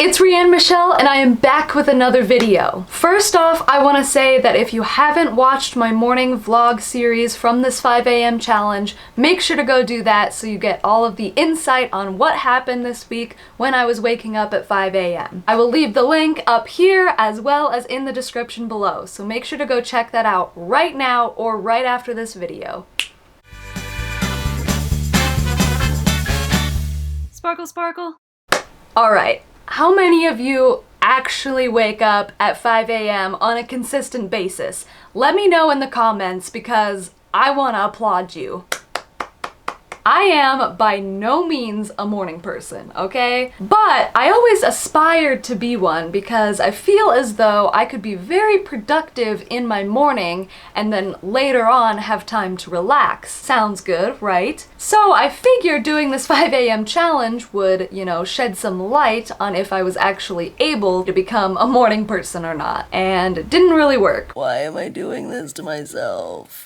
it's Rianne Michelle and I am back with another video. First off, I want to say that if you haven't watched my morning vlog series from this 5 a.m. challenge, make sure to go do that so you get all of the insight on what happened this week when I was waking up at 5 a.m. I will leave the link up here as well as in the description below, so make sure to go check that out right now or right after this video. Sparkle, sparkle. Alright, how many of you actually wake up at 5 a.m. on a consistent basis? Let me know in the comments because I want to applaud you. I am by no means a morning person, okay? But I always aspired to be one because I feel as though I could be very productive in my morning and then later on have time to relax. Sounds good, right? So I figured doing this 5 a.m. challenge would, shed some light on if I was actually able to become a morning person or not. And it didn't really work. Why am I doing this to myself?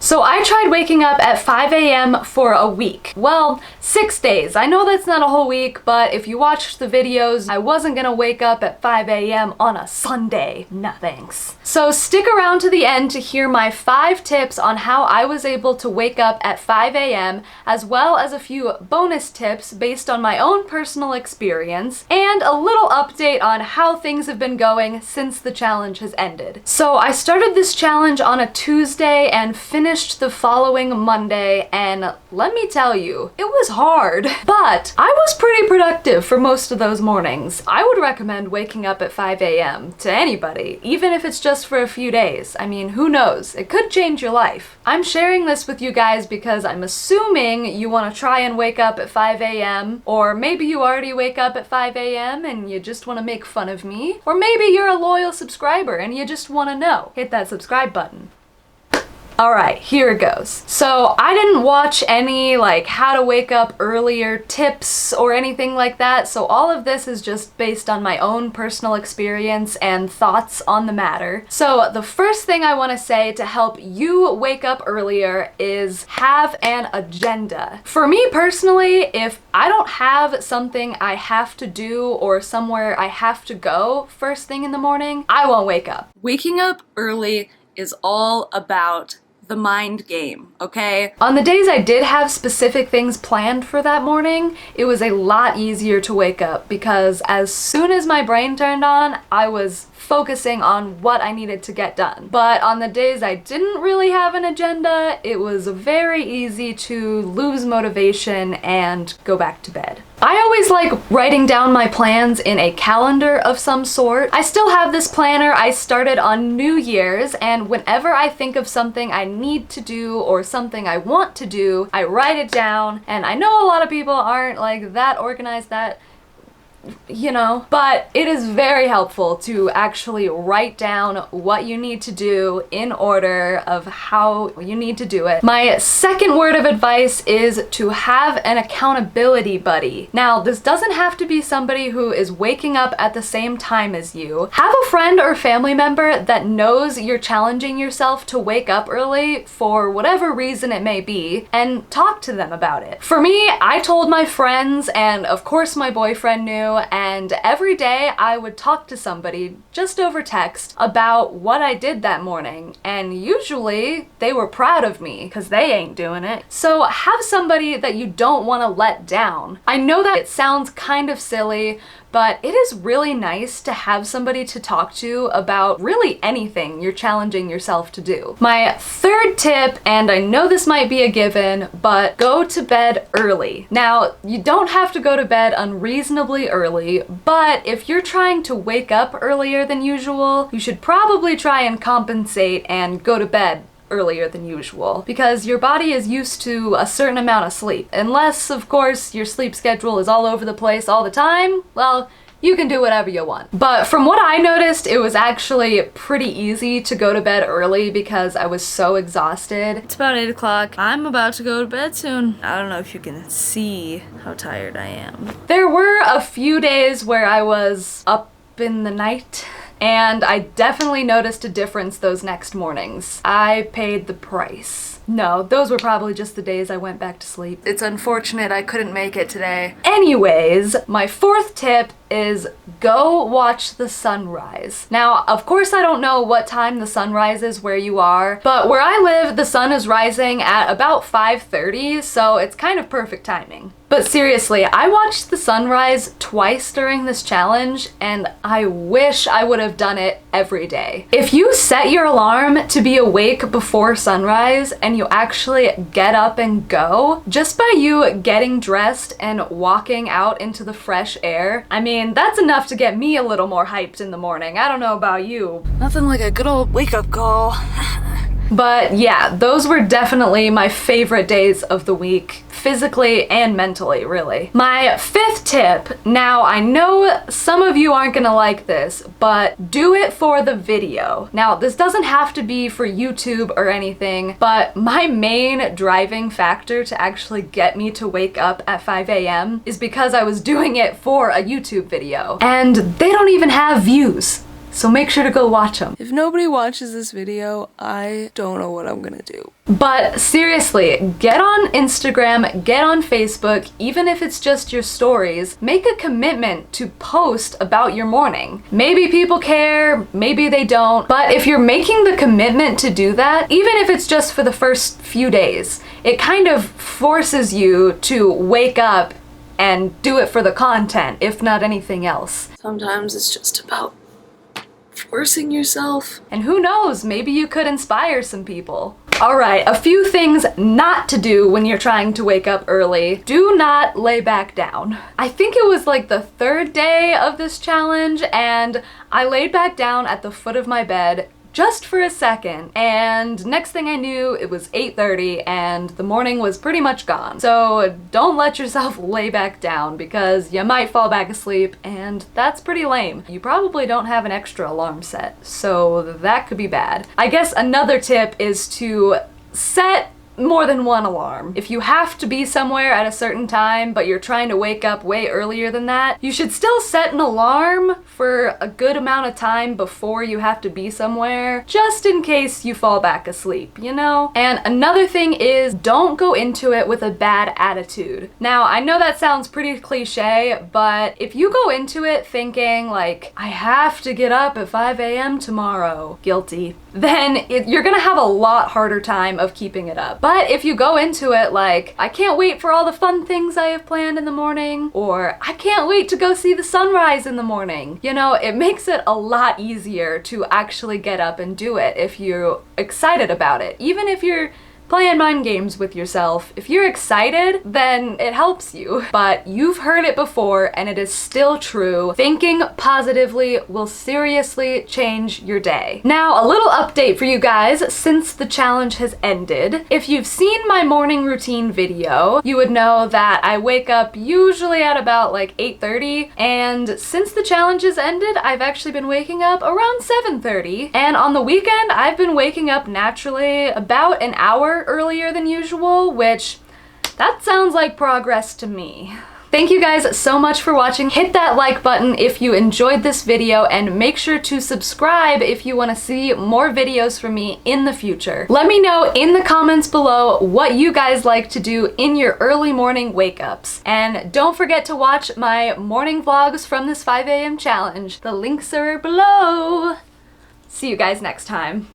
So I tried waking up at 5 a.m. for a week. Well, 6 days. I know that's not a whole week, but if you watched the videos, I wasn't gonna wake up at 5 a.m. on a Sunday. No thanks. So stick around to the end to hear my 5 tips on how I was able to wake up at 5 a.m. as well as a few bonus tips based on my own personal experience and a little update on how things have been going since the challenge has ended. So I started this challenge on a Tuesday and finished the following Monday, and let me tell you, it was hard. But I was pretty productive for most of those mornings. I would recommend waking up at 5 a.m. to anybody, even if it's just for a few days. I mean, who knows? It could change your life. I'm sharing this with you guys because I'm assuming you want to try and wake up at 5 a.m. or maybe you already wake up at 5 a.m. and you just want to make fun of me, or maybe you're a loyal subscriber and you just want to know. Hit that subscribe button. Alright, here it goes. So I didn't watch any how to wake up earlier tips or anything like that, so all of this is just based on my own personal experience and thoughts on the matter. So the first thing I want to say to help you wake up earlier is have an agenda. For me personally, if I don't have something I have to do or somewhere I have to go first thing in the morning, I won't wake up. Waking up early is all about the mind game, okay? On the days I did have specific things planned for that morning, it was a lot easier to wake up because as soon as my brain turned on, I was focusing on what I needed to get done. But on the days I didn't really have an agenda, it was very easy to lose motivation and go back to bed. I always like writing down my plans in a calendar of some sort. I still have this planner I started on New Year's, and whenever I think of something I need to do or something I want to do, I write it down. And I know a lot of people aren't that organized, but it is very helpful to actually write down what you need to do in order of how you need to do it. My second word of advice is to have an accountability buddy. Now, this doesn't have to be somebody who is waking up at the same time as you. Have a friend or family member that knows you're challenging yourself to wake up early for whatever reason it may be, and talk to them about it. For me, I told my friends, and of course my boyfriend knew, and every day I would talk to somebody just over text about what I did that morning, and usually they were proud of me because they ain't doing it. So have somebody that you don't want to let down. I know that it sounds kind of silly, but it is really nice to have somebody to talk to about really anything you're challenging yourself to do. My third tip, and I know this might be a given, but go to bed early. Now, you don't have to go to bed unreasonably early, but if you're trying to wake up earlier than usual, you should probably try and compensate and go to bed earlier than usual because your body is used to a certain amount of sleep. Unless, of course, your sleep schedule is all over the place all the time, well, you can do whatever you want. But from what I noticed, it was actually pretty easy to go to bed early because I was so exhausted. It's about 8 o'clock. I'm about to go to bed soon. I don't know if you can see how tired I am. There were a few days where I was up in the night and I definitely noticed a difference those next mornings. I paid the price. No, those were probably just the days I went back to sleep. It's unfortunate I couldn't make it today. Anyways, my fourth tip is go watch the sunrise. Now, of course I don't know what time the sun rises where you are, but where I live, the sun is rising at about 5:30, so it's kind of perfect timing. But seriously, I watched the sunrise twice during this challenge, and I wish I would have done it every day. If you set your alarm to be awake before sunrise and you actually get up and go, just by you getting dressed and walking out into the fresh air, I mean, that's enough to get me a little more hyped in the morning. I don't know about you. Nothing like a good old wake-up call. But yeah, those were definitely my favorite days of the week, physically and mentally, really. My fifth tip, now I know some of you aren't gonna like this, but do it for the video. Now, this doesn't have to be for YouTube or anything, but my main driving factor to actually get me to wake up at 5 a.m. is because I was doing it for a YouTube video, and they don't even have views. So make sure to go watch them. If nobody watches this video, I don't know what I'm gonna do. But seriously, get on Instagram, get on Facebook, even if it's just your stories, make a commitment to post about your morning. Maybe people care, maybe they don't, but if you're making the commitment to do that, even if it's just for the first few days, it kind of forces you to wake up and do it for the content, if not anything else. Sometimes it's just about forcing yourself. And who knows, maybe you could inspire some people. Alright, a few things not to do when you're trying to wake up early. Do not lay back down. I think it was like the third day of this challenge, and I laid back down at the foot of my bed just for a second, and next thing I knew, it was 8:30 and the morning was pretty much gone. So don't let yourself lay back down because you might fall back asleep, and that's pretty lame. You probably don't have an extra alarm set, so that could be bad. I guess another tip is to set more than one alarm. If you have to be somewhere at a certain time, but you're trying to wake up way earlier than that, you should still set an alarm for a good amount of time before you have to be somewhere, just in case you fall back asleep, you know? And another thing is, don't go into it with a bad attitude. Now, I know that sounds pretty cliche, but if you go into it thinking like, I have to get up at 5 a.m. tomorrow, guilty, then you're gonna have a lot harder time of keeping it up. But if you go into it like, I can't wait for all the fun things I have planned in the morning, or I can't wait to go see the sunrise in the morning, you know, it makes it a lot easier to actually get up and do it if you're excited about it. Even if you're playing mind games with yourself, if you're excited, then it helps you. But you've heard it before, and it is still true. Thinking positively will seriously change your day. Now, a little update for you guys since the challenge has ended. If you've seen my morning routine video, you would know that I wake up usually at about like 8:30, and since the challenge has ended, I've actually been waking up around 7:30, and on the weekend, I've been waking up naturally about an hour earlier than usual, which that sounds like progress to me. Thank you guys so much for watching. Hit that like button if you enjoyed this video, and make sure to subscribe if you want to see more videos from me in the future. Let me know in the comments below what you guys like to do in your early morning wake-ups. And don't forget to watch my morning vlogs from this 5 a.m. challenge. The links are below. See you guys next time.